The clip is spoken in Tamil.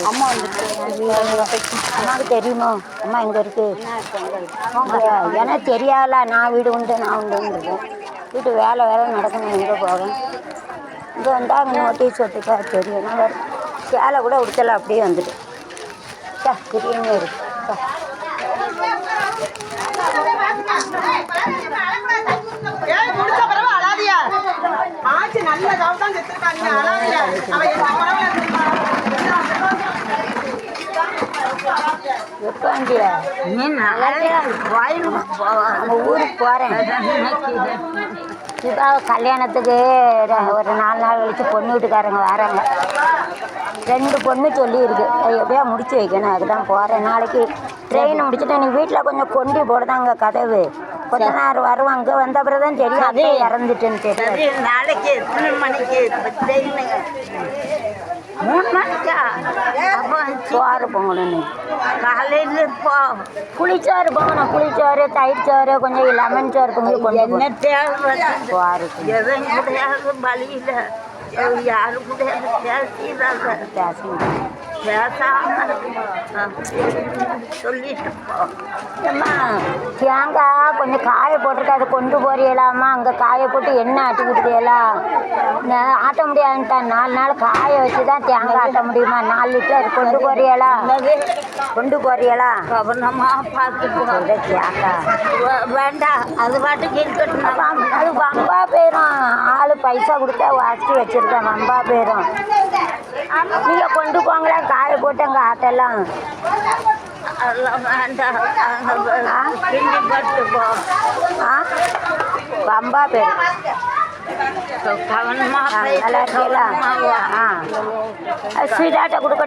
அம்மா வந்துட்டு அம்மாவுக்கு தெரியுமோ அம்மா எங்கே இருக்கு? எனக்கு தெரியாதல. நான் வீடு உண்டு நான் உண்டுன்றேன். வீட்டு வேலை நடக்கணும். எங்கே போவேன்? இங்கே வந்தால் அங்கே நோட்டீஸ் ஒட்டுக்கா தெரியும். நான் சேலை கூட உடுத்தலை, அப்படியே வந்துட்டு திடீர்னு இருக்கு. எப்பண்டியா நம்ம ஊருக்கு போகிறேன். இப்போ கல்யாணத்துக்கு ஒரு 4 நாள் கழிச்சு பொண்ணு வீட்டுக்காரங்க வராங்க. 2 பொண்ணு சொல்லியிருக்கு. அது எப்படியா முடிச்சு வைக்கணும். அதுதான் போகிறேன். நாளைக்கு ட்ரெயின் முடிச்சுட்டு நீ வீட்டில் கொஞ்சம் கொண்டு போடுதாங்க கதவு. கொஞ்ச நேரம் வருவாங்க. வந்த பிறகு தான் தெரியும் அதே இறந்துட்டுன்னு தெரியும். நாளைக்கு எத்தனை மணிக்கு ட்ரெயினு? 3 மணிக்கா? அப்போ சோறு பொங்கணும். காலையில் இருப்போம். புளிச்சோறு பொங்கணும். புளிச்சோறு, தயிர் சோறு, கொஞ்சம் லெமன் சோறு பொங்கி கொண்டு என்ன தேவை? சோறு எதுவும் கிடையாது. வழியில் யாரு கூட பேசிடுறாங்க. பேசாம சொல்லிட்டு அம்மா தேங்காய் கொஞ்சம் காய போட்டிருக்கு. அதை கொண்டு போறியலாமா? அங்கே காய போட்டு எண்ணெய் ஆட்டி விட்டுறியலாம். ஆட்ட முடியாதுன்ட்டான். 4 நாள் காய வச்சு தான் தேங்காய் ஆட்ட முடியுமா? 4 லிட்டர் கொண்டு போறியலா? கொண்டு போறியலா? கவனமாக பார்த்துக்குவோம். தேங்காய் வேண்டாம், அது பாட்டுக்கு இருக்கட்டும். அது வம்பா போயிடும். ஆள் பைசா கொடுத்தா வாசி வச்சுருக்கேன். வம்பா போயிடும். நீங்கள் கொண்டு போங்களா? காய போட்டு அங்கே ஆட்டெல்லாம் அதெல்லாம் வேண்டாம். கிண்டி பட்டுப்போம். வம்பா போயிடும். கவனமாக நல்லா இருக்கீங்களா? ஸ்வீட்டாட்ட கொடுக்க